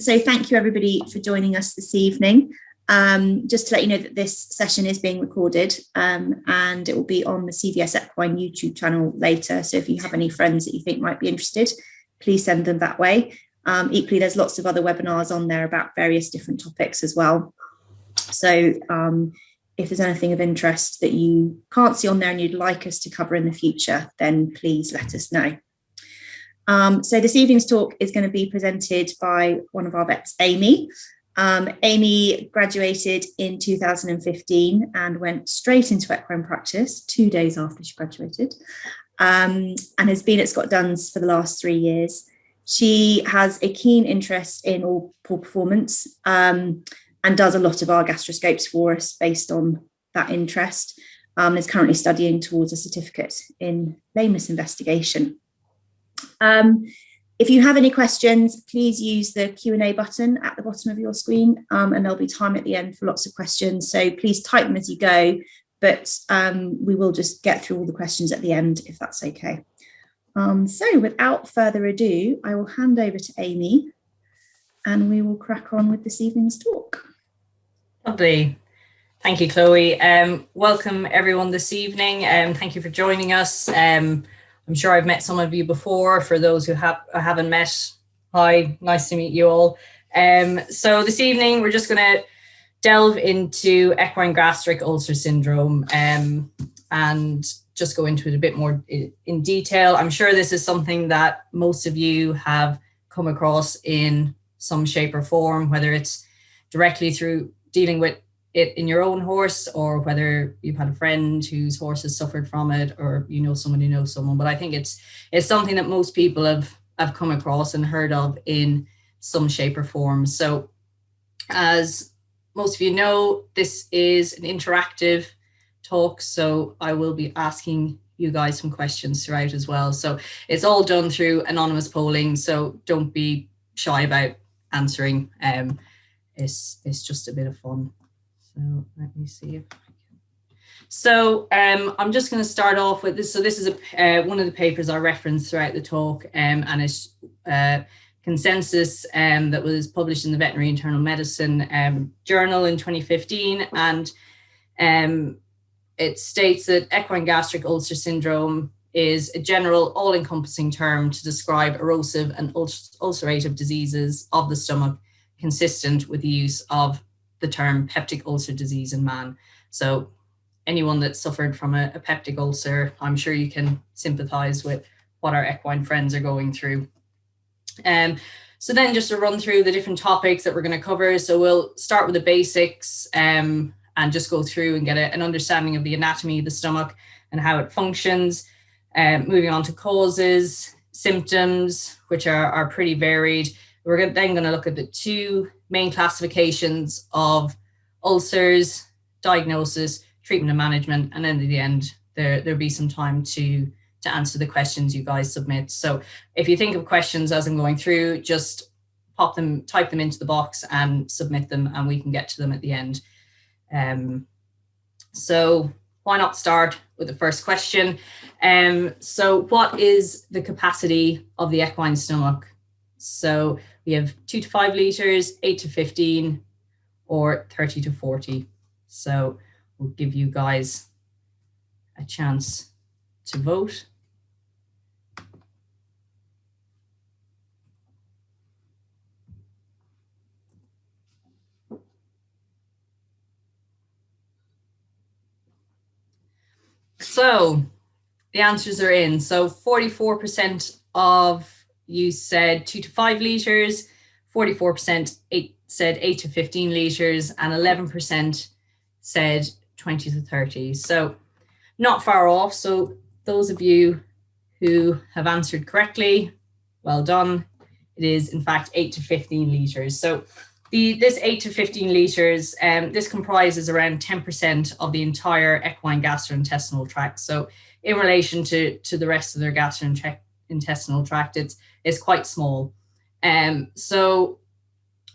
So thank you everybody for joining us this evening. Just to let you know that this session is being recorded and it will be on the CVS Equine YouTube channel later. So if you have any friends that you think might be interested, please send them that way. Equally, there's lots of other webinars on there about various different topics as well. So if there's anything of interest that you can't see on there and you'd like us to cover in the future, then please let us know. So this evening's talk is going to be presented by one of our vets, Amy. Amy graduated in 2015 and went straight into equine practice 2 days after she graduated, and has been at Scott Dunn's for the last 3 years. She has a keen interest in all paw performance and does a lot of our gastroscopes for us based on that interest. Is currently studying towards a certificate in lameness investigation. If you have any questions, please use the Q&A button at the bottom of your screen, and there'll be time at the end for lots of questions. So please type them as you go, but we will just get through all the questions at the end if that's okay. So without further ado, I will hand over to Amy and we will crack on with this evening's talk. Lovely. Thank you, Chloe. Welcome everyone this evening. Thank you for joining us. I'm sure I've met some of you before. For those who haven't met, hi, nice to meet you all. So this evening, we're just going to delve into equine gastric ulcer syndrome and just go into it a bit more in detail. I'm sure this is something that most of you have come across in some shape or form, whether it's directly through dealing with it in your own horse, or whether you've had a friend whose horse has suffered from it, or you know someone who knows someone. But I think it's something that most people have come across and heard of in some shape or form. So as most of you know, this is an interactive talk, so I will be asking you guys some questions throughout as well. So it's all done through anonymous polling, so don't be shy about answering. It's just a bit of fun. So let me see if I can. So I'm just going to start off with this. So this is one of the papers I referenced throughout the talk, and it's consensus that was published in the Veterinary Internal Medicine Journal in 2015. And it states that equine gastric ulcer syndrome is a general all-encompassing term to describe erosive and ulcerative diseases of the stomach consistent with the use of the term peptic ulcer disease in man. So anyone that suffered from a peptic ulcer, I'm sure you can sympathize with what our equine friends are going through. So then just to run through the different topics that we're going to cover. So we'll start with the basics and just go through and get an understanding of the anatomy of the stomach and how it functions. Moving on to causes, symptoms, which are pretty varied. We're then going to look at the two main classifications of ulcers, diagnosis, treatment and management, and then at the end, there'll be some time to answer the questions you guys submit. So if you think of questions as I'm going through, just type them into the box and submit them, and we can get to them at the end. So why not start with the first question? So what is the capacity of the equine stomach? So we have 2 to 5 litres, 8 to 15, or 30 to 40. So we'll give you guys a chance to vote. So the answers are in. So 44% of you said 2 to 5 litres, 44% said 8 to 15 litres, and 11% said 20 to 30. So not far off. So those of you who have answered correctly, well done. It is in fact 8 to 15 litres. So this 8 to 15 litres, this comprises around 10% of the entire equine gastrointestinal tract. So in relation to the rest of their gastrointestinal tract, it's quite small. So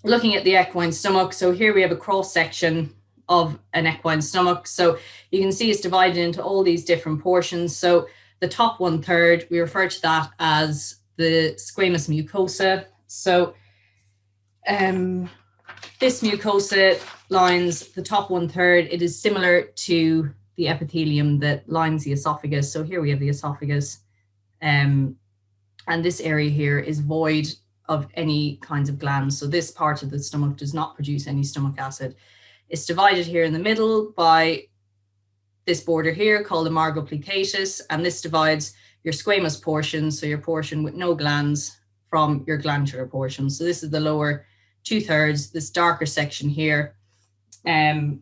looking at the equine stomach, so here we have a cross section of an equine stomach. So you can see it's divided into all these different portions. So the top 1/3, we refer to that as the squamous mucosa. So This mucosa lines the top 1/3. It is similar to the epithelium that lines the esophagus. So here we have the esophagus, and this area here is void of any kinds of glands. So this part of the stomach does not produce any stomach acid. It's divided here in the middle by this border here called the margo plicatus, and this divides your squamous portion, so your portion with no glands, from your glandular portion. So this is the lower 2/3, this darker section here. And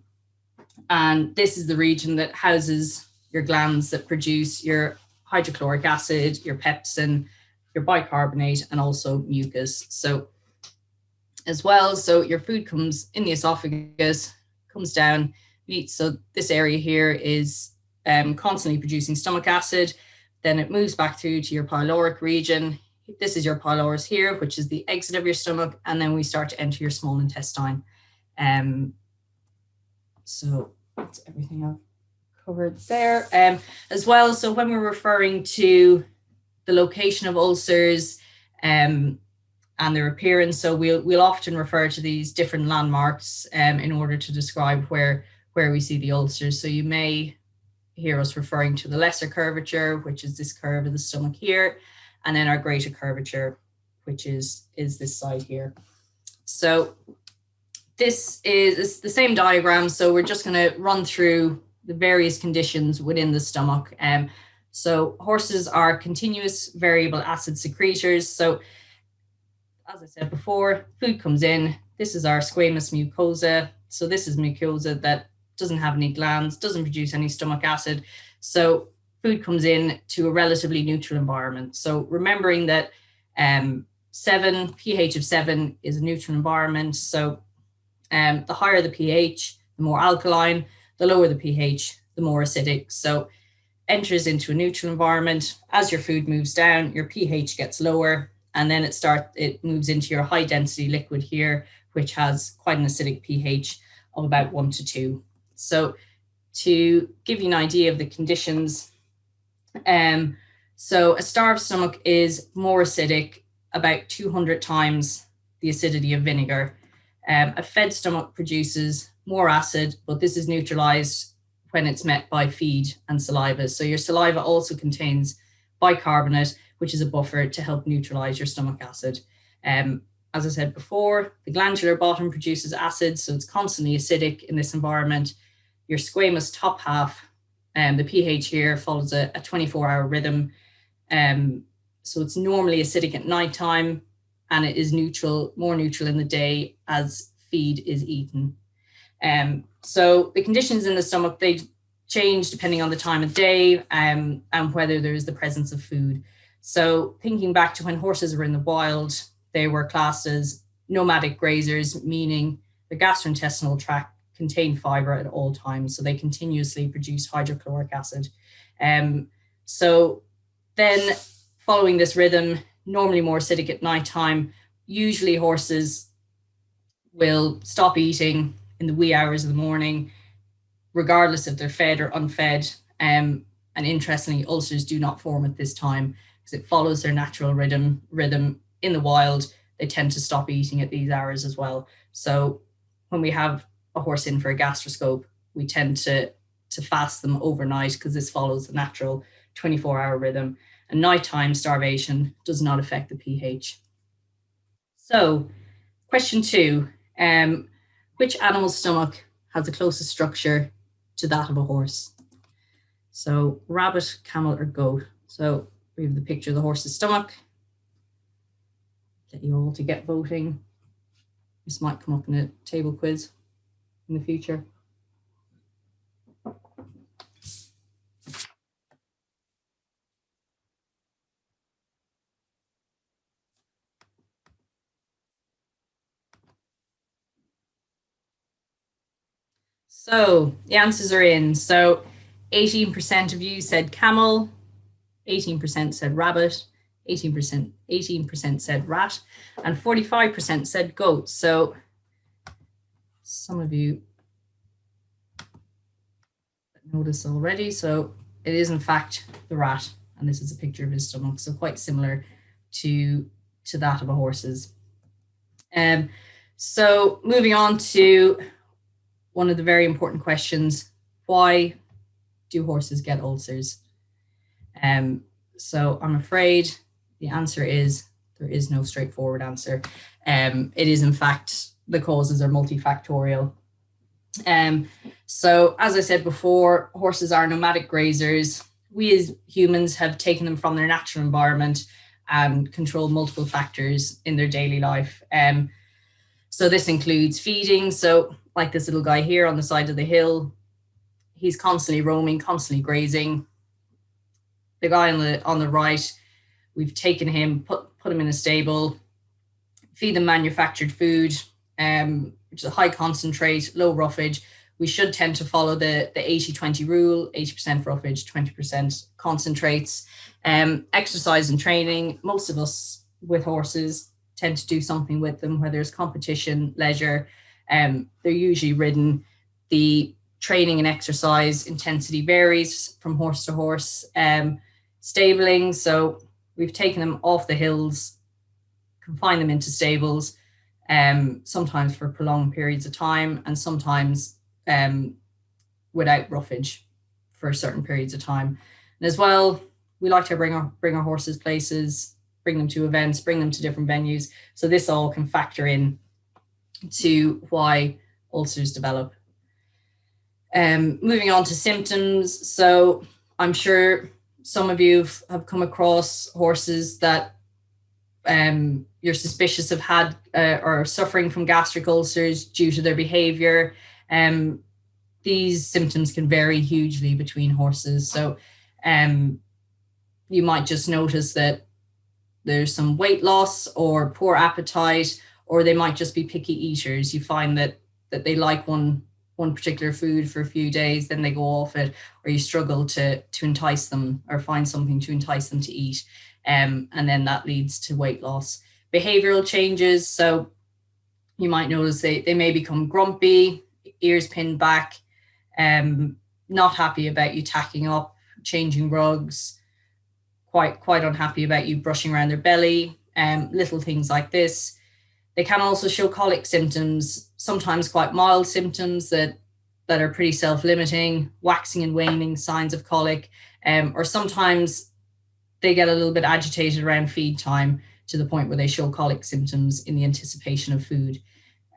this is the region that houses your glands that produce your hydrochloric acid, your pepsin, your bicarbonate, and also mucus. So as well, so your food comes in the esophagus, comes down, meets. So this area here is constantly producing stomach acid. Then it moves back through to your pyloric region. This is your pylorus here, which is the exit of your stomach. And then we start to enter your small intestine. So that's everything I've covered there. As well, so when we're referring to the location of ulcers and their appearance, so we'll often refer to these different landmarks in order to describe where we see the ulcers. So you may hear us referring to the lesser curvature, which is this curve of the stomach here, and then our greater curvature, which is this side here. So this is the same diagram. So we're just going to run through the various conditions within the stomach. So horses are continuous variable acid secretors. So as I said before, food comes in. This is our squamous mucosa. So this is mucosa that doesn't have any glands, doesn't produce any stomach acid. So food comes in to a relatively neutral environment. So remembering that pH of 7 is a neutral environment. So the higher the pH, the more alkaline, the lower the pH, the more acidic. So enters into a neutral environment. As your food moves down, your pH gets lower, and then it moves into your high density liquid here, which has quite an acidic pH of about 1 to 2. So to give you an idea of the conditions, so a starved stomach is more acidic, about 200 times the acidity of vinegar. A fed stomach produces more acid, but this is neutralized when it's met by feed and saliva. So your saliva also contains bicarbonate, which is a buffer to help neutralize your stomach acid. As I said before, the glandular bottom produces acid, so it's constantly acidic in this environment. Your squamous top half, the pH here follows a 24-hour rhythm. So it's normally acidic at nighttime, and it is more neutral in the day as feed is eaten. So the conditions in the stomach, they change depending on the time of day and whether there is the presence of food. So thinking back to when horses were in the wild, they were classed as nomadic grazers, meaning the gastrointestinal tract contained fiber at all times. So they continuously produce hydrochloric acid. So then following this rhythm, normally more acidic at nighttime, usually horses will stop eating in the wee hours of the morning, regardless if they're fed or unfed. And interestingly, ulcers do not form at this time because it follows their natural rhythm. In the wild, they tend to stop eating at these hours as well. So when we have a horse in for a gastroscope, we tend to fast them overnight because this follows the natural 24-hour rhythm. And nighttime starvation does not affect the pH. So question 2, which animal's stomach has the closest structure to that of a horse? So rabbit, camel, or goat? So we have the picture of the horse's stomach. Get you all to get voting. This might come up in a table quiz in the future. So the answers are in. So 18% of you said camel, 18% said rabbit, 18% said rat, and 45% said goat. So some of you notice already. So it is in fact the rat, and this is a picture of his stomach. So quite similar to that of a horse's. So moving on to one of the very important questions: why do horses get ulcers? So I'm afraid the answer is there is no straightforward answer. It is, in fact, the causes are multifactorial. So as I said before, horses are nomadic grazers. We as humans have taken them from their natural environment and control multiple factors in their daily life. So this includes feeding. So like this little guy here on the side of the hill, he's constantly roaming, constantly grazing. The guy on the right, we've taken him, put him in a stable, feed them manufactured food, which is a high concentrate, low roughage. We should tend to follow the 80-20 rule, 80% roughage, 20% concentrates. Exercise and training, most of us with horses tend to do something with them, whether it's competition, leisure. They're usually ridden. The training and exercise intensity varies from horse to horse. Stabling, so we've taken them off the hills, confined them into stables, sometimes for prolonged periods of time, and sometimes without roughage for certain periods of time. And as well, we like to bring our horses places, bring them to events, bring them to different venues. So this all can factor in to why ulcers develop. Moving on to symptoms. So I'm sure some of you have come across horses that you're suspicious have had or are suffering from gastric ulcers due to their behavior. These symptoms can vary hugely between horses. So you might just notice that there's some weight loss or poor appetite, or they might just be picky eaters. You find that they like one particular food for a few days, then they go off it, or you struggle to entice them or find something to entice them to eat. And then that leads to weight loss. Behavioral changes. So you might notice they may become grumpy, ears pinned back, not happy about you tacking up, changing rugs, quite unhappy about you brushing around their belly, little things like this. They can also show colic symptoms, sometimes quite mild symptoms that are pretty self-limiting, waxing and waning signs of colic, or sometimes they get a little bit agitated around feed time to the point where they show colic symptoms in the anticipation of food.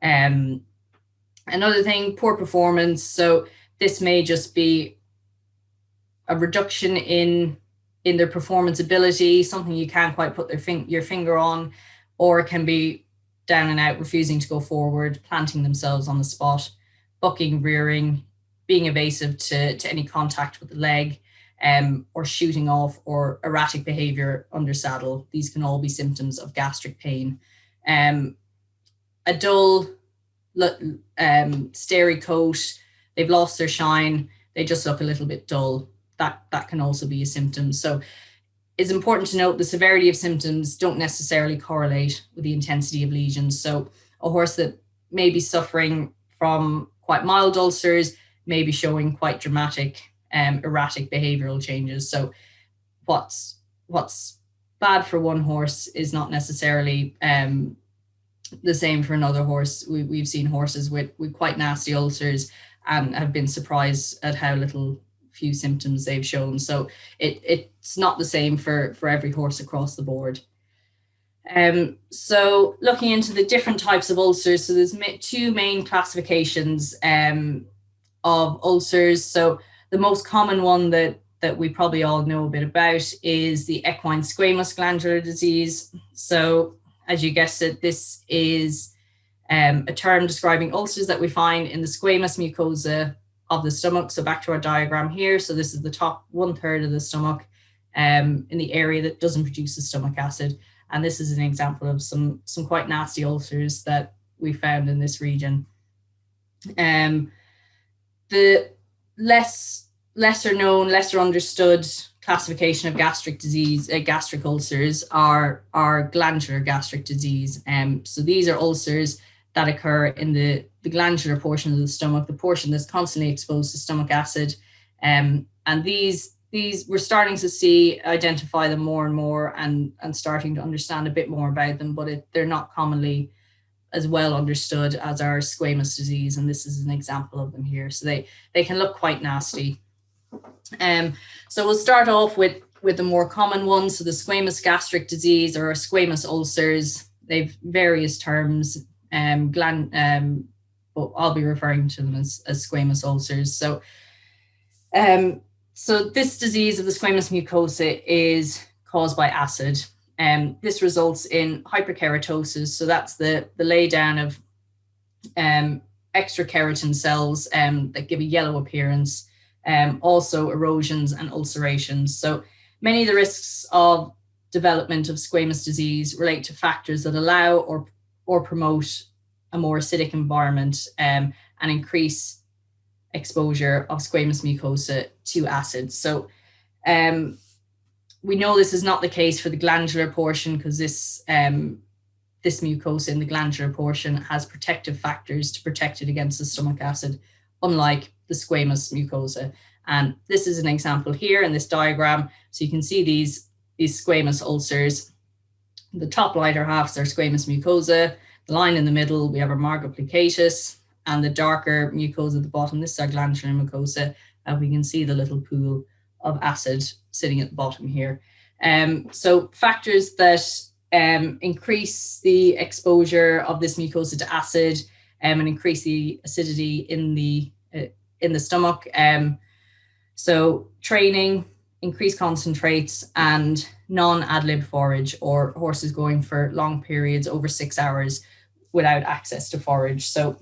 Another thing, poor performance. So this may just be a reduction in their performance ability, something you can't quite put your finger on, or it can be down and out, refusing to go forward, planting themselves on the spot, bucking, rearing, being evasive to any contact with the leg, or shooting off, or erratic behavior under saddle. These can all be symptoms of gastric pain. A dull, starey coat, they've lost their shine, they just look a little bit dull. That can also be a symptom. So it's important to note the severity of symptoms don't necessarily correlate with the intensity of lesions. So a horse that may be suffering from quite mild ulcers may be showing quite dramatic, erratic behavioral changes. So what's bad for one horse is not necessarily the same for another horse. We've seen horses with quite nasty ulcers and have been surprised at how few symptoms they've shown. So it's not the same for every horse across the board. So looking into the different types of ulcers, so there's two main classifications of ulcers. So the most common one that we probably all know a bit about is the equine squamous glandular disease. So as you guessed it, this is a term describing ulcers that we find in the squamous mucosa of the stomach. So back to our diagram here. So this is the top 1/3 of the stomach, in the area that doesn't produce the stomach acid. And this is an example of some quite nasty ulcers that we found in this region. The lesser known, lesser understood classification of gastric disease, gastric ulcers are glandular gastric disease. So these are ulcers that occur in the glandular portion of the stomach, the portion that's constantly exposed to stomach acid. And these we're starting to identify them more and more and starting to understand a bit more about them, but they're not commonly as well understood as our squamous disease, and this is an example of them here. So they can look quite nasty. So we'll start off with the more common ones. So the squamous gastric disease or squamous ulcers, they've various terms, but I'll be referring to them as squamous ulcers. So, so this disease of the squamous mucosa is caused by acid. This results in hyperkeratosis. So that's the lay down of extra keratin cells that give a yellow appearance. Also erosions and ulcerations. So many of the risks of development of squamous disease relate to factors that allow or promote a more acidic environment and increase exposure of squamous mucosa to acid. So we know this is not the case for the glandular portion, because this mucosa in the glandular portion has protective factors to protect it against the stomach acid, unlike the squamous mucosa. And this is an example here in this diagram. So you can see these squamous ulcers. The top lighter halves are squamous mucosa. The line in the middle, we have our marga plicatus, and the darker mucosa at the bottom, this is our glandular mucosa. We can see the little pool of acid sitting at the bottom here. So factors that increase the exposure of this mucosa to acid and increase the acidity in the stomach. So training, increased concentrates, and non-ad lib forage, or horses going for long periods over 6 hours without access to forage. So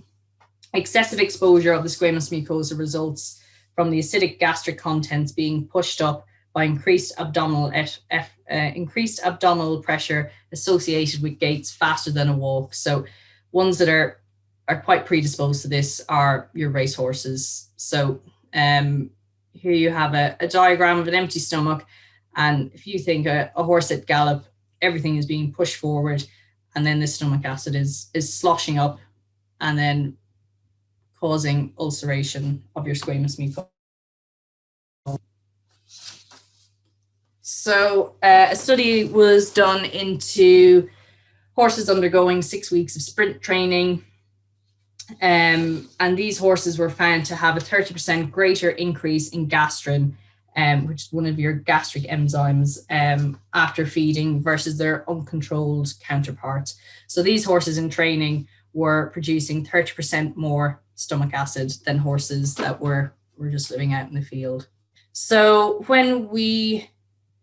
excessive exposure of the squamous mucosa results from the acidic gastric contents being pushed up by increased abdominal pressure associated with gaits faster than a walk. So ones that are quite predisposed to this are your race horses. So here you have a diagram of an empty stomach, and if you think a horse at gallop, everything is being pushed forward, and then the stomach acid is sloshing up and then causing ulceration of your squamous mucosa. So a study was done into horses undergoing 6 weeks of sprint training. And these horses were found to have a 30% greater increase in gastrin, which is one of your gastric enzymes, after feeding versus their uncontrolled counterparts. So these horses in training were producing 30% more stomach acid than horses that were just living out in the field. So when we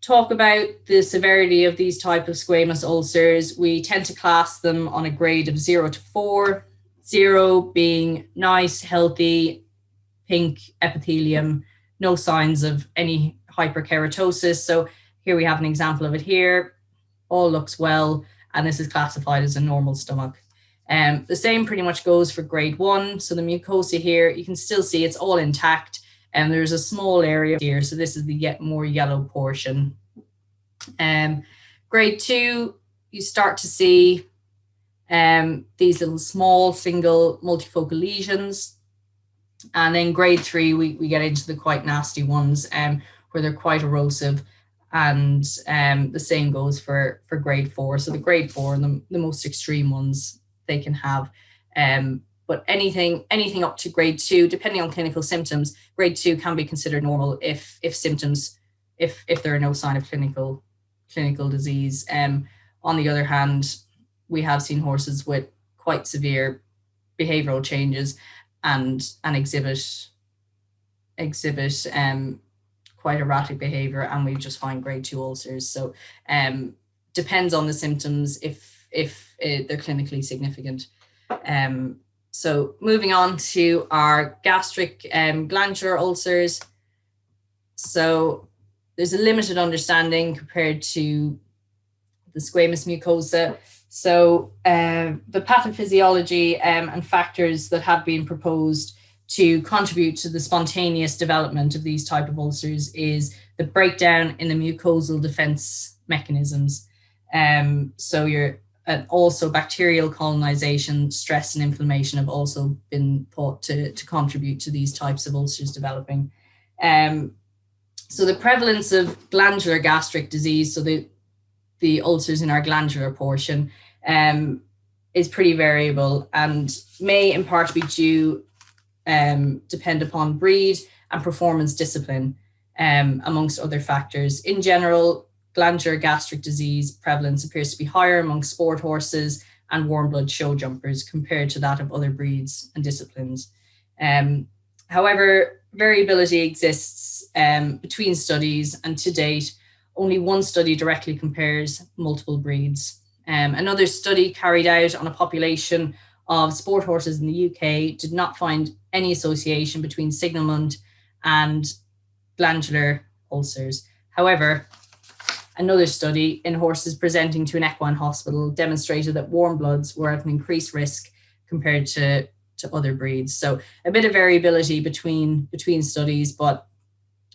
talk about the severity of these type of squamous ulcers, we tend to class them on a grade of 0 to 4. 0 being nice, healthy, pink epithelium, no signs of any hyperkeratosis. So here we have an example of it here. All looks well, and this is classified as a normal stomach. The same pretty much goes for grade 1. So the mucosa here, you can still see it's all intact, and there's a small area here. So this is the yet more yellow portion. Grade 2, you start to see these little small single multifocal lesions. And then grade 3, we get into the quite nasty ones where they're quite erosive. And the same goes for grade 4. So the grade 4 and the most extreme ones they can have. But anything up to grade 2, depending on clinical symptoms, grade 2 can be considered normal if there are no sign of clinical disease. On the other hand, we have seen horses with quite severe behavioral changes and exhibit quite erratic behavior, and we just find grade 2 ulcers. So depends on the symptoms if they're clinically significant. So moving on to our gastric glandular ulcers. So there's a limited understanding compared to the squamous mucosa. So the pathophysiology and factors that have been proposed to contribute to the spontaneous development of these type of ulcers is the breakdown in the mucosal defense mechanisms. And also bacterial colonization, stress and inflammation have also been thought to contribute to these types of ulcers developing. So the prevalence of glandular gastric disease, so the ulcers in our glandular portion, is pretty variable and may in part be depend upon breed and performance discipline, amongst other factors. In general, glandular gastric disease prevalence appears to be higher among sport horses and warm blood show jumpers compared to that of other breeds and disciplines. However, variability exists between studies, and to date, only one study directly compares multiple breeds. Another study carried out on a population of sport horses in the UK did not find any association between signalment and glandular ulcers. However, another study in horses presenting to an equine hospital demonstrated that warm bloods were at an increased risk compared to other breeds. So a bit of variability between studies, but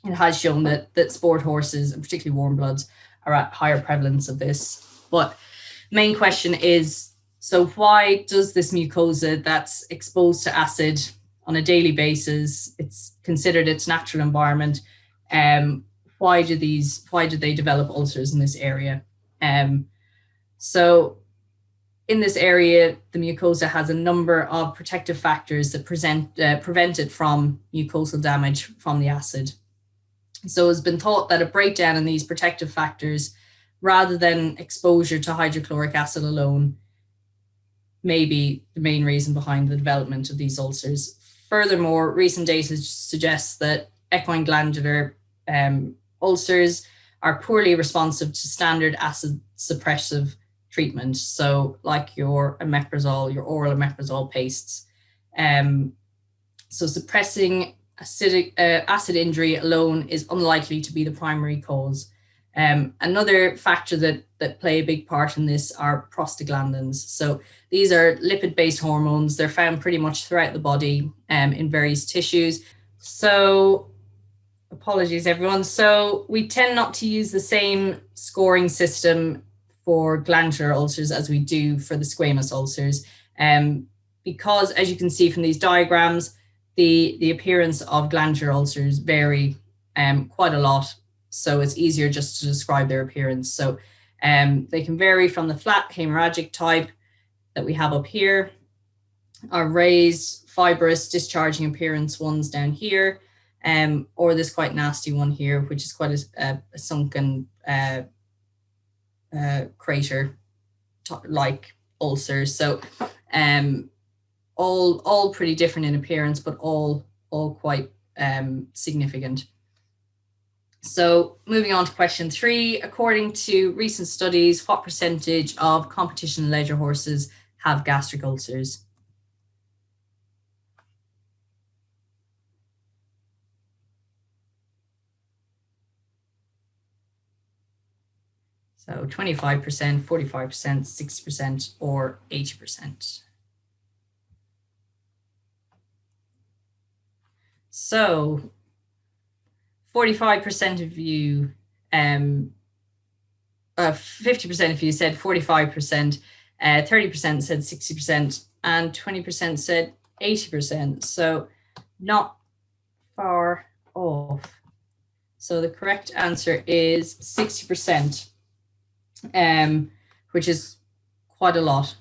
it has shown that sport horses, and particularly warm bloods, are at higher prevalence of this. But main question is, so why does this mucosa that's exposed to acid on a daily basis, it's considered its natural environment, why do they develop ulcers in this area? So in this area, the mucosa has a number of protective factors that prevent it from mucosal damage from the acid. So it's been thought that a breakdown in these protective factors, rather than exposure to hydrochloric acid alone, may be the main reason behind the development of these ulcers. Furthermore, recent data suggests that equine glandular ulcers are poorly responsive to standard acid suppressive treatment, so like your omeprazole, your oral omeprazole pastes. So suppressing acid injury alone is unlikely to be the primary cause. Another factor that play a big part in this are prostaglandins. So these are lipid-based hormones. They're found pretty much throughout the body in various tissues. So apologies, everyone. So we tend not to use the same scoring system for glandular ulcers as we do for the squamous ulcers, because as you can see from these diagrams, the appearance of glandular ulcers vary quite a lot. So it's easier just to describe their appearance. So they can vary from the flat hemorrhagic type that we have up here, our raised, fibrous, discharging appearance ones down here, or this quite nasty one here, which is quite a sunken crater like ulcers. So all pretty different in appearance, but all quite significant. So moving on to question 3, according to recent studies, what percentage of competition leisure horses have gastric ulcers? So 25%, 45%, 60%, or 80%. So 45% of you, 50% of you said 45%, 30% said 60%, and 20% said 80%. So not far off. So the correct answer is 60%, which is quite a lot.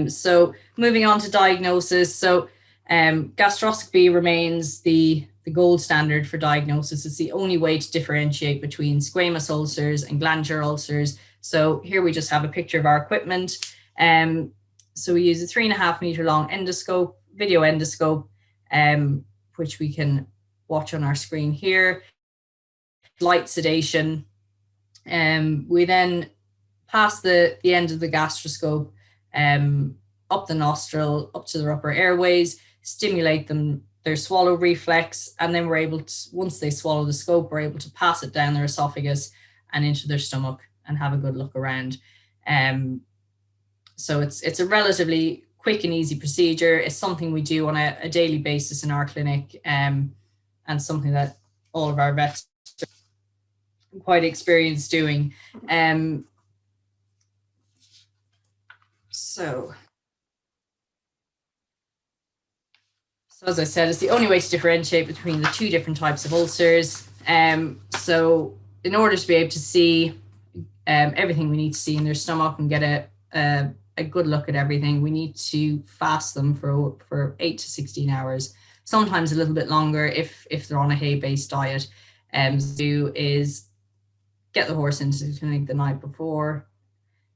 So moving on to diagnosis. So gastroscopy remains the gold standard for diagnosis. It's the only way to differentiate between squamous ulcers and glandular ulcers. So here we just have a picture of our equipment. So we use a 3.5 meter long endoscope, video endoscope, which we can watch on our screen here. Light sedation. We then pass the end of the gastroscope up the nostril, up to their upper airways, stimulate them, their swallow reflex, and then we're able to, once they swallow the scope, we're able to pass it down their esophagus and into their stomach and have a good look around. So it's a relatively quick and easy procedure. It's something we do on a daily basis in our clinic, and something that all of our vets are quite experienced doing. So as I said, it's the only way to differentiate between the two different types of ulcers. So in order to be able to see everything we need to see in their stomach and get a good look at everything. We need to fast them for 8 to 16 hours, sometimes a little bit longer if they're on a hay-based diet. Do is get the horse into the clinic the night before,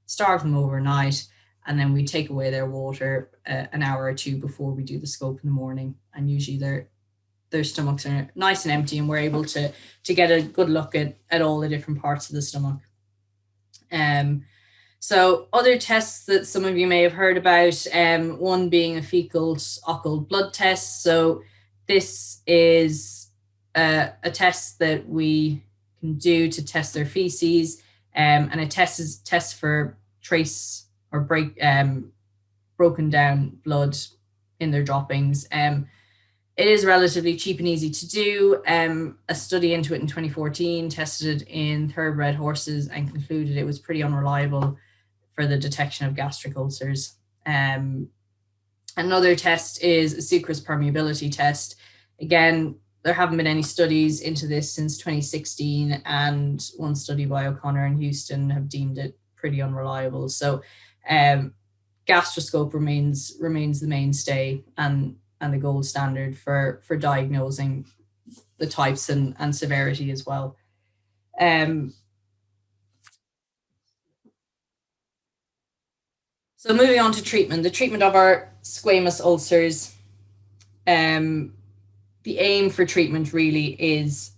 starve them overnight, and then we take away their water an hour or two before we do the scope in the morning. And usually their stomachs are nice and empty, and we're able to get a good look at all the different parts of the stomach. So other tests that some of you may have heard about, one being a fecal occult blood test. So this is a test that we can do to test their feces, and it tests for trace or broken down blood in their droppings. It is relatively cheap and easy to do. A study into it in 2014 tested it in thoroughbred horses and concluded it was pretty unreliable for the detection of gastric ulcers. Another test is a sucrose permeability test. Again, there haven't been any studies into this since 2016, and one study by O'Connor in Houston have deemed it pretty unreliable. So gastroscope remains the mainstay and the gold standard for diagnosing the types and severity as well. So moving on to treatment, the treatment of our squamous ulcers. The aim for treatment really is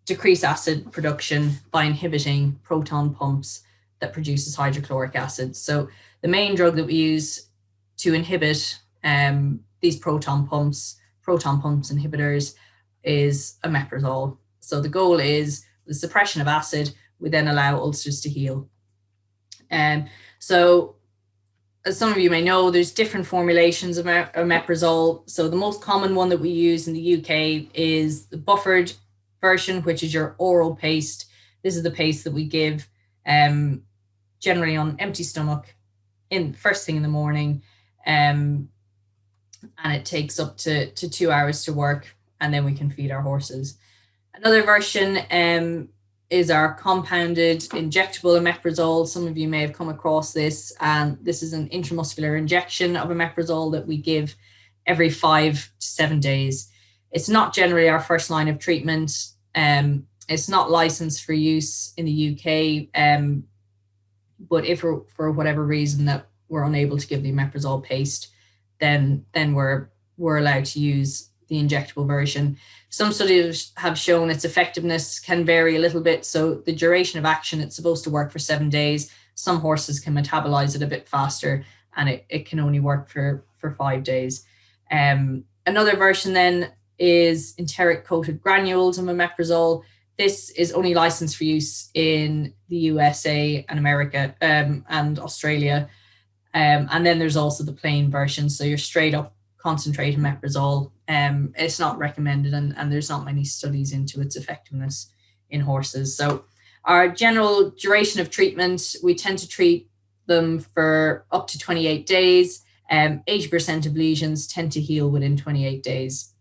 decrease acid production by inhibiting proton pumps that produces hydrochloric acid. So the main drug that we use to inhibit these proton pumps inhibitors is omeprazole. So the goal is the suppression of acid would then allow ulcers to heal. So as some of you may know, there's different formulations of omeprazole. So the most common one that we use in the UK is the buffered version, which is your oral paste. This is the paste that we give generally on empty stomach in first thing in the morning. And it takes up to 2 hours to work, and then we can feed our horses. Another version is our compounded injectable omeprazole. Some of you may have come across this, and this is an intramuscular injection of omeprazole that we give every 5 to 7 days. It's not generally our first line of treatment. It's not licensed for use in the UK, but if for whatever reason that we're unable to give the omeprazole paste, then we're allowed to use the injectable version. Some studies have shown its effectiveness can vary a little bit. So the duration of action, it's supposed to work for 7 days. Some horses can metabolize it a bit faster, and it can only work for 5 days. Another version then is enteric coated granules of omeprazole. This is only licensed for use in the USA and America and Australia. And then there's also the plain version. So your straight up concentrate omeprazole. It's not recommended, and there's not many studies into its effectiveness in horses. So our general duration of treatment, we tend to treat them for up to 28 days. 80% of lesions tend to heal within 28 days.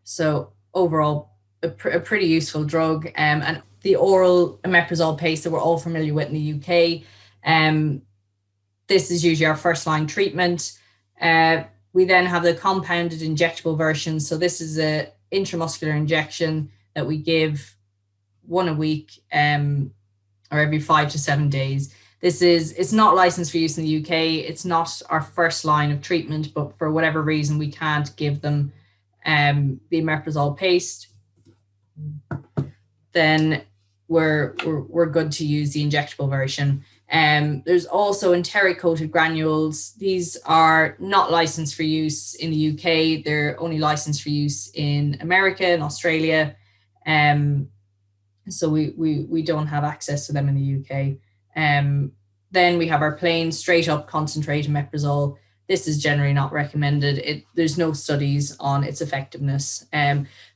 So overall, a pretty useful drug. And the oral omeprazole paste that we're all familiar with in the UK, this is usually our first line treatment. We then have the compounded injectable version. So this is a intramuscular injection that we give 1 a week or every 5 to 7 days. It's not licensed for use in the UK. It's not our first line of treatment, but for whatever reason, we can't give them the omeprazole paste. Then we're good to use the injectable version. There's also enteric coated granules. These are not licensed for use in the UK. They're only licensed for use in America and Australia. So we don't have access to them in the UK. Then we have our plain straight up concentrate omeprazole. This is generally not recommended. There's no studies on its effectiveness.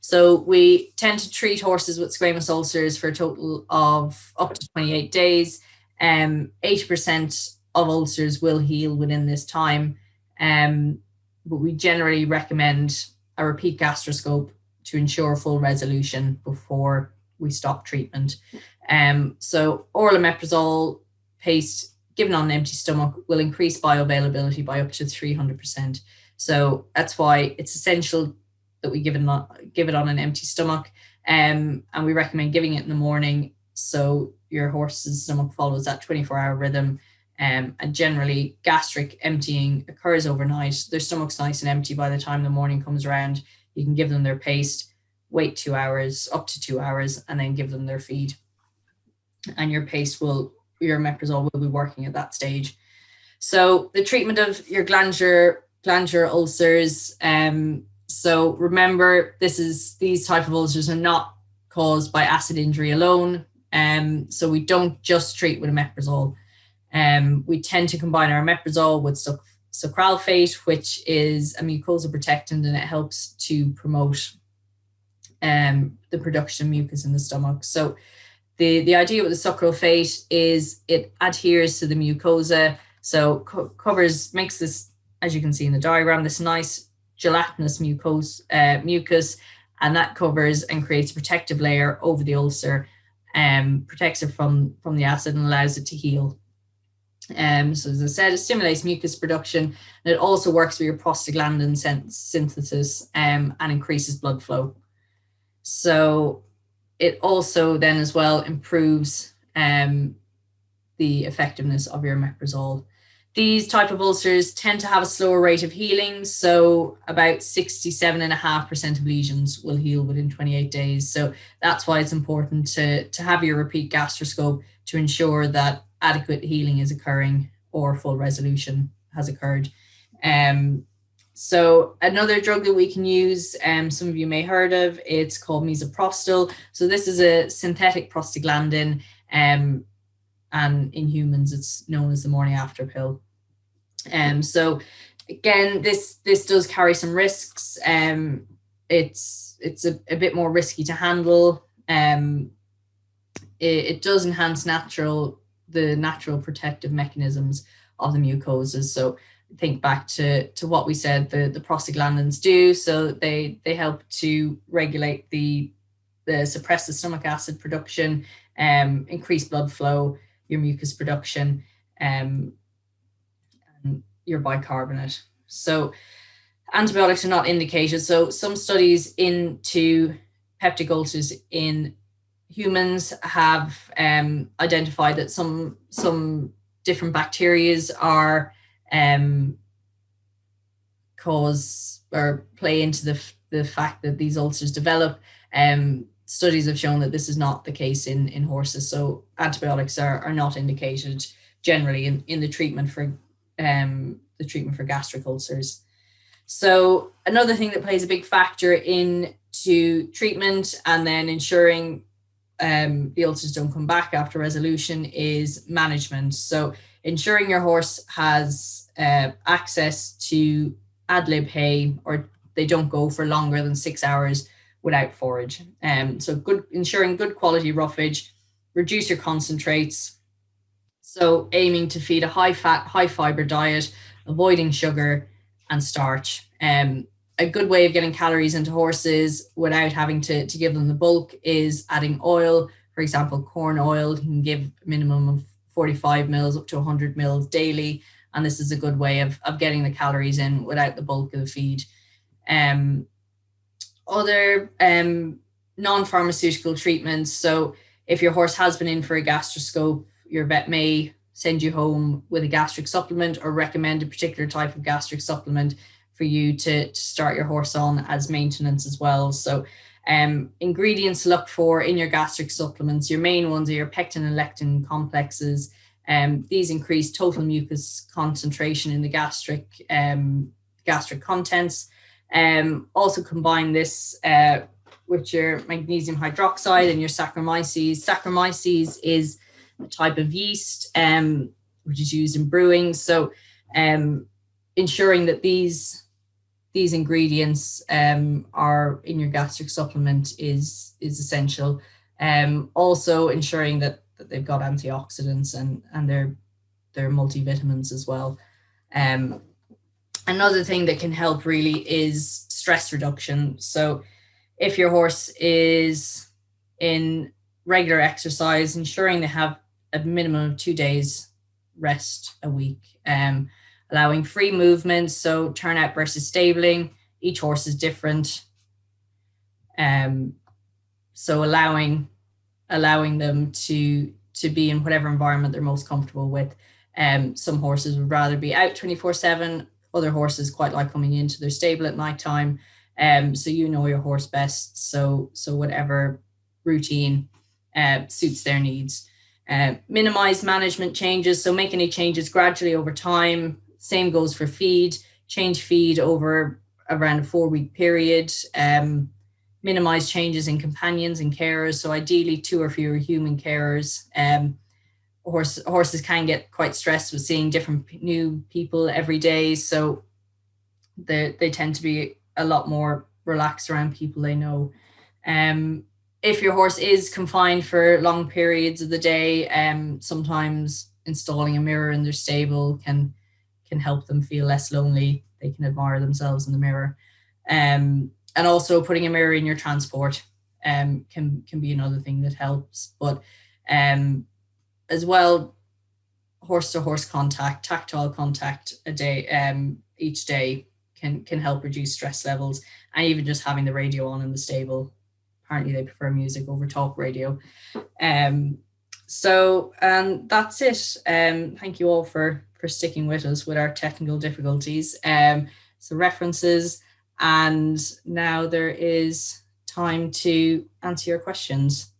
So we tend to treat horses with squamous ulcers for a total of up to 28 days. 80% of ulcers will heal within this time, but we generally recommend a repeat gastroscope to ensure full resolution before we stop treatment. So oral omeprazole paste given on an empty stomach will increase bioavailability by up to 300%. So that's why it's essential that we give it on an empty stomach. And we recommend giving it in the morning, so your horse's stomach follows that 24-hour rhythm. And generally, gastric emptying occurs overnight. Their stomach's nice and empty by the time the morning comes around. You can give them their paste, wait 2 hours, up to 2 hours, and then give them their feed. And your omeprazole will be working at that stage. So the treatment of your glandular ulcers. So remember, these type of ulcers are not caused by acid injury alone. So we don't just treat with omeprazole. We tend to combine our omeprazole with sucralfate, which is a mucosa protectant, and it helps to promote the production of mucus in the stomach. So the idea with the sucralfate is it adheres to the mucosa, so makes this, as you can see in the diagram, this nice gelatinous mucus, and that covers and creates a protective layer over the ulcer, protects it from the acid and allows it to heal. So as I said, it stimulates mucus production, and it also works with your prostaglandin synthesis and increases blood flow. So it also then as well improves the effectiveness of your omeprazole. These type of ulcers tend to have a slower rate of healing, so about 67.5% of lesions will heal within 28 days. So that's why it's important to have your repeat gastroscope to ensure that adequate healing is occurring or full resolution has occurred. So another drug that we can use, some of you may have heard of, it's called misoprostol. So this is a synthetic prostaglandin, and in humans it's known as the morning after pill. So again, this does carry some risks. It's a bit more risky to handle. It does enhance the natural protective mechanisms of the mucosas. So think back to what we said the prostaglandins do. So they help to regulate the suppress the stomach acid production, increase blood flow, your mucus production, and your bicarbonate. So antibiotics are not indicated. So some studies into peptic ulcers in humans have identified that some different bacteria are cause or play into the fact that these ulcers develop. Studies have shown that this is not the case in horses. So antibiotics are not indicated generally in the treatment for gastric ulcers. So another thing that plays a big factor into treatment and then ensuring the ulcers don't come back after resolution is management. So ensuring your horse has access to ad lib hay, or they don't go for longer than 6 hours without forage. So ensuring good quality roughage, reduce your concentrates. So aiming to feed a high fat, high fiber diet, avoiding sugar and starch. A good way of getting calories into horses without having to give them the bulk is adding oil. For example, corn oil, you can give a minimum of 45 mils up to 100 mils daily. And this is a good way of getting the calories in without the bulk of the feed. Other non-pharmaceutical treatments. So if your horse has been in for a gastroscope, your vet may send you home with a gastric supplement or recommend a particular type of gastric supplement for you to start your horse on as maintenance as well. So ingredients to look for in your gastric supplements, your main ones are your pectin and lectin complexes. These increase total mucus concentration in the gastric contents. Also combine this with your magnesium hydroxide and your Saccharomyces. Saccharomyces is a type of yeast which is used in brewing. So ensuring that these ingredients are in your gastric supplement is essential. Also ensuring that they've got antioxidants and they're multivitamins as well. Another thing that can help really is stress reduction. So if your horse is in regular exercise, ensuring they have a minimum of 2 days rest a week. Allowing free movements, so turnout versus stabling. Each horse is different. So allowing them to be in whatever environment they're most comfortable with. Some horses would rather be out 24/7. Other horses quite like coming into their stable at nighttime. So you know your horse best. So whatever routine suits their needs. Minimize management changes. So make any changes gradually over time. Same goes for feed. Change feed over around a 4-week period. Minimize changes in companions and carers. So ideally 2 or fewer human carers. Horses can get quite stressed with seeing different new people every day. So they tend to be a lot more relaxed around people they know. If your horse is confined for long periods of the day, sometimes installing a mirror in their stable can help them feel less lonely. They can admire themselves in the mirror. And also putting a mirror in your transport can be another thing that helps. But as well, horse-to-horse contact, tactile contact each day can help reduce stress levels. And even just having the radio on in the stable. Apparently they prefer music over talk radio. So that's it. Thank you all for sticking with us with our technical difficulties. So references, and now there is time to answer your questions.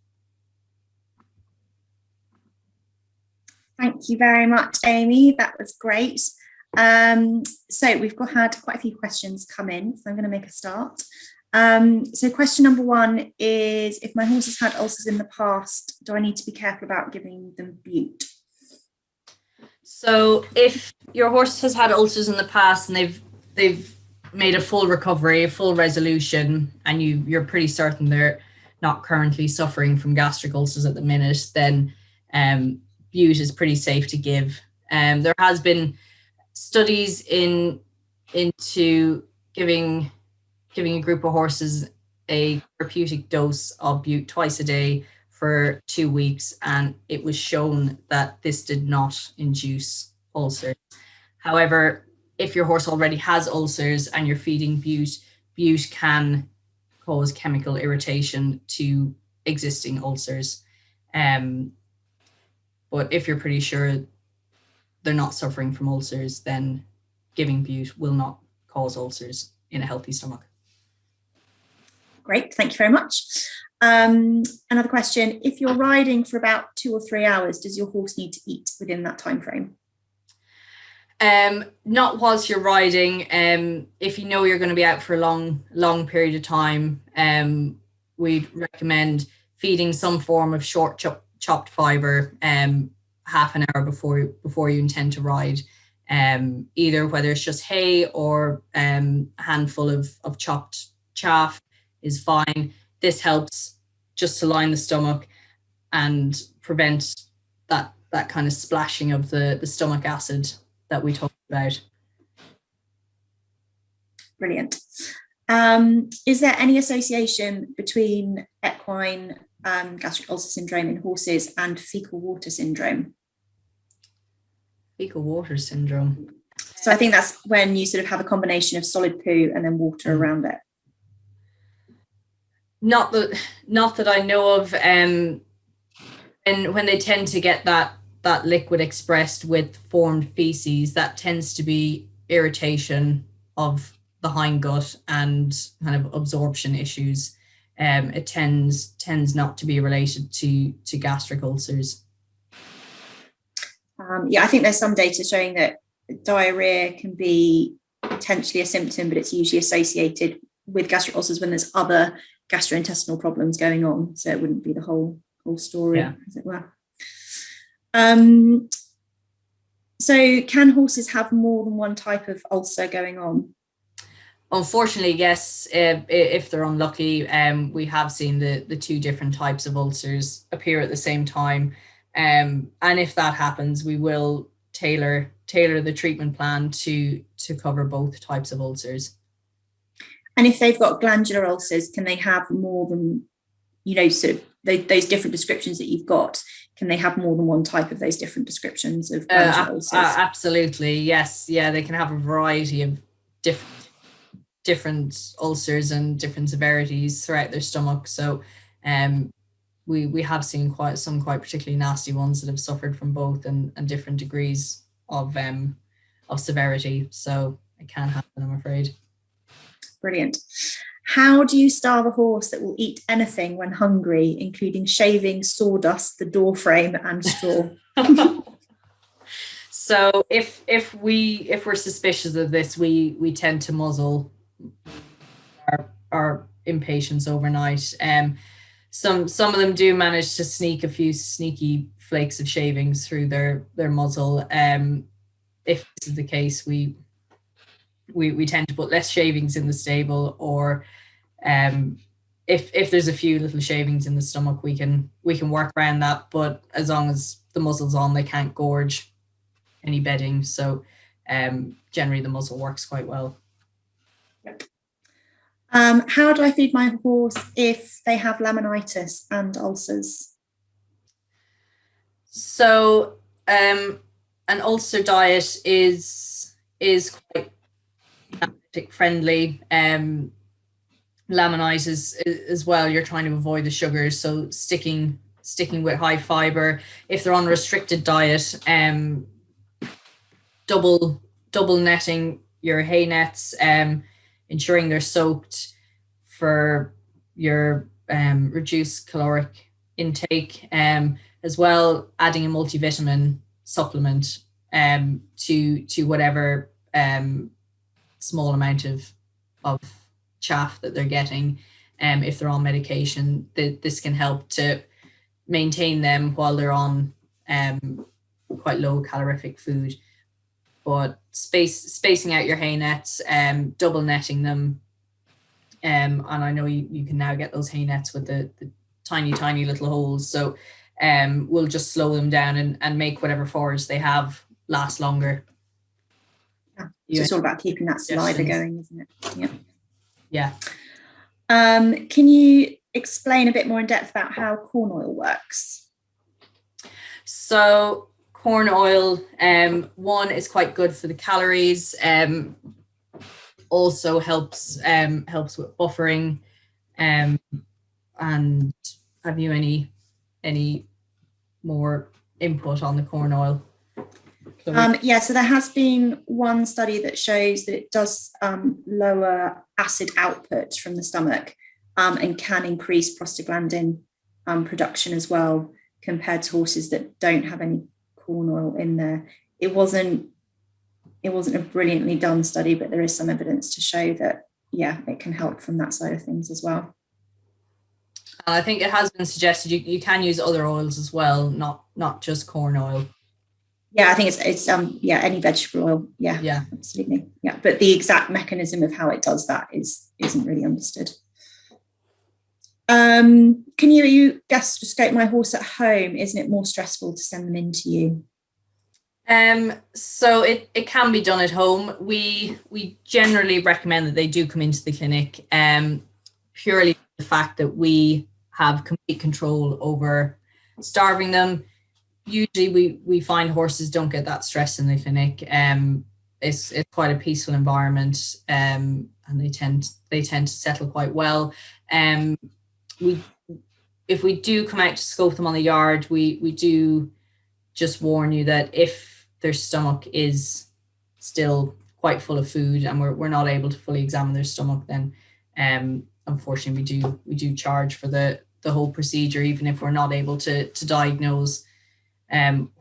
Thank you very much, Amy. That was great. So we've had quite a few questions come in, so I'm going to make a start. So question number 1 is, if my horse has had ulcers in the past, do I need to be careful about giving them bute? So if your horse has had ulcers in the past and they've made a full recovery, a full resolution, and you're pretty certain they're not currently suffering from gastric ulcers at the minute, then bute is pretty safe to give. There has been studies into giving a group of horses a therapeutic dose of bute twice a day for 2 weeks, and it was shown that this did not induce ulcers. However, if your horse already has ulcers and you're feeding bute can cause chemical irritation to existing ulcers. But if you're pretty sure they're not suffering from ulcers, then giving bute will not cause ulcers in a healthy stomach. Great, thank you very much. Another question, if you're riding for about 2 or 3 hours, does your horse need to eat within that time frame? Not whilst you're riding. If you know you're going to be out for a long period of time, we'd recommend feeding some form of short chopped fibre half an hour before you intend to ride. Either whether it's just hay or a handful of chopped chaff is fine. This helps just to line the stomach and prevent that kind of splashing of the stomach acid that we talked about. Brilliant. Is there any association between equine gastric ulcer syndrome in horses and fecal water syndrome? Fecal water syndrome. So I think that's when you sort of have a combination of solid poo and then water around it. Not that I know of. And when they tend to get that liquid expressed with formed feces, that tends to be irritation of the hindgut and kind of absorption issues. It tends not to be related to gastric ulcers. Yeah, I think there's some data showing that diarrhea can be potentially a symptom, but it's usually associated with gastric ulcers when there's other gastrointestinal problems going on. So it wouldn't be the whole story, as it were. So can horses have more than one type of ulcer going on? Unfortunately, yes. If they're unlucky, we have seen the 2 different types of ulcers appear at the same time. And if that happens, we will tailor the treatment plan to cover both types of ulcers. And if they've got glandular ulcers, can they have more than, sort of those different descriptions that you've got? can they have more than one type of those different descriptions of glandular ulcers? Absolutely, yes. Yeah, they can have a variety of different ulcers and different severities throughout their stomach. So we have seen quite particularly nasty ones that have suffered from both and different degrees of severity. So it can happen, I'm afraid. Brilliant. How do you starve a horse that will eat anything when hungry, including shavings, sawdust, the door frame, and straw? So if we're suspicious of this, we tend to muzzle our impatiens overnight. Some of them do manage to sneak a few sneaky flakes of shavings through their muzzle. If this is the case, we tend to put less shavings in the stable, or if there's a few little shavings in the stomach, we can work around that. But as long as the muzzle's on, they can't gorge any bedding. So generally the muzzle works quite well. Yep. How do I feed my horse if they have laminitis and ulcers? So an ulcer diet is quite friendly. Laminitis as well, you're trying to avoid the sugars, so sticking with high fiber. If they're on a restricted diet, double netting your hay nets, ensuring they're soaked for your reduced caloric intake, as well adding a multivitamin supplement to whatever small amount of chaff that they're getting. If they're on medication, this can help to maintain them while they're on quite low calorific food. But spacing out your hay nets, double netting them, and I know you can now get those hay nets with the tiny little holes, so we'll just slow them down and make whatever forage they have last longer. Yeah. So it's all about keeping that saliva going, isn't it? Yeah. Can you explain a bit more in depth about how corn oil works? So corn oil, one, is quite good for the calories. Also helps with buffering. And have you any more input on the corn oil? Yeah, so there has been one study that shows that it does lower acid output from the stomach and can increase prostaglandin production as well, compared to horses that don't have any corn oil in there. It wasn't a brilliantly done study, but there is some evidence to show that, yeah, it can help from that side of things as well. I think it has been suggested you can use other oils as well, not just corn oil. Yeah, I think it's any vegetable oil. Yeah, absolutely. Yeah, but the exact mechanism of how it does that isn't really understood. Can you gastroscope my horse at home? Isn't it more stressful to send them in to you? So it can be done at home. We generally recommend that they do come into the clinic, purely the fact that we have complete control over starving them. Usually we find horses don't get that stress in the clinic. It's quite a peaceful environment, and they tend to settle quite well. If we do come out to scope them on the yard, we do just warn you that if their stomach is still quite full of food and we're not able to fully examine their stomach, then unfortunately we do charge for the whole procedure, even if we're not able to diagnose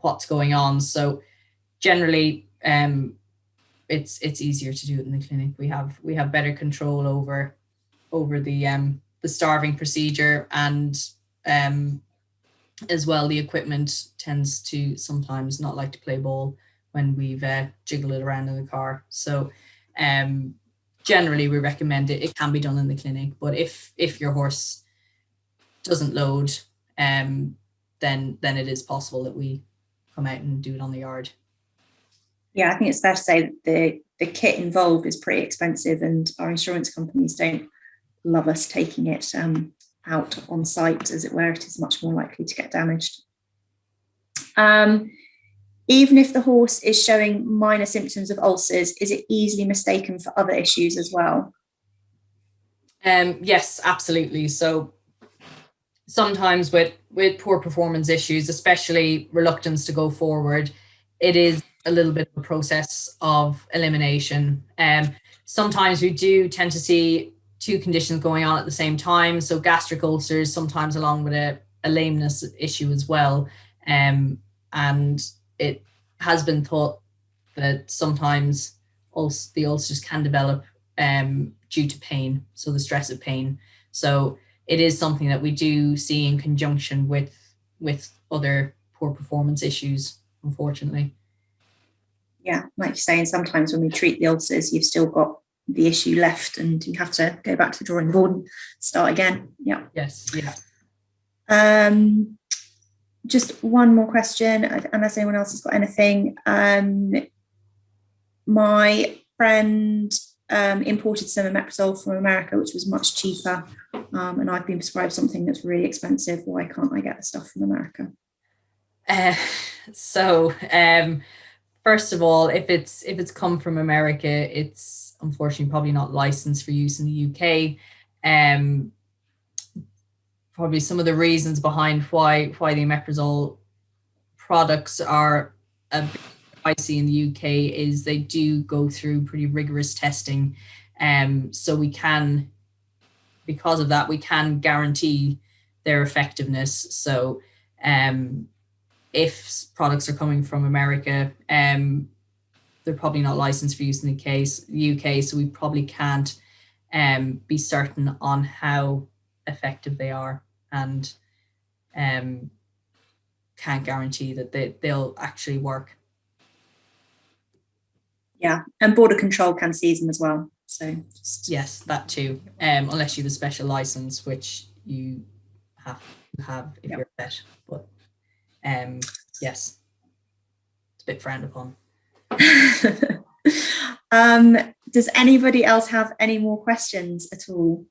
what's going on. So generally it's easier to do it in the clinic. We have better control over the starving procedure, and as well, the equipment tends to sometimes not like to play ball when we've jiggled it around in the car. So generally we recommend it can be done in the clinic, but if your horse doesn't load, then it is possible that we come out and do it on the yard. Yeah, I think it's fair to say that the kit involved is pretty expensive, and our insurance companies don't love us taking it out on site, as it were. It is much more likely to get damaged. Even if the horse is showing minor symptoms of ulcers, is it easily mistaken for other issues as well? Yes, absolutely. So sometimes with poor performance issues, especially reluctance to go forward, it is a little bit of a process of elimination. Sometimes we do tend to see two conditions going on at the same time. So gastric ulcers, sometimes along with a lameness issue as well. And it has been thought that sometimes the ulcers can develop due to pain, so the stress of pain. So it is something that we do see in conjunction with other poor performance issues, unfortunately. Yeah, like you're saying, sometimes when we treat the ulcers, you've still got the issue left and you have to go back to the drawing board and start again. Yeah. Yes, yeah. Just one more question, unless anyone else has got anything. My friend imported some omeprazole from America, which was much cheaper, and I've been prescribed something that's really expensive. Why can't I get the stuff from America? First of all, if it's come from America, it's unfortunately probably not licensed for use in the UK. Probably some of the reasons behind why the omeprazole products are a bit pricey in the UK is they do go through pretty rigorous testing. So we can, because of that, we can guarantee their effectiveness. So if products are coming from America, they're probably not licensed for use in the UK, so we probably can't be certain on how effective they are, and can't guarantee that they'll actually work. Yeah, and border control can seize them as well. So yes, that too. Unless you have a special license, which you have to have if you're a vet. But yes, it's a bit frowned upon. Does anybody else have any more questions at all?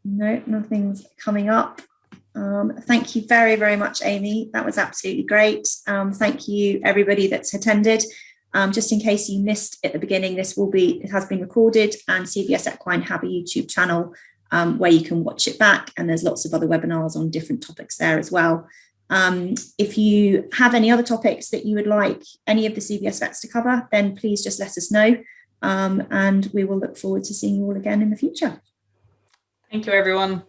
No, nothing's coming up. Thank you very, very much, Amy. That was absolutely great. Thank you, everybody that's attended. Just in case you missed at the beginning, it has been recorded, and CVS Equine have a YouTube channel where you can watch it back, and there's lots of other webinars on different topics there as well. If you have any other topics that you would like any of the CVS vets to cover, then please just let us know, and we will look forward to seeing you all again in the future. Thank you, everyone.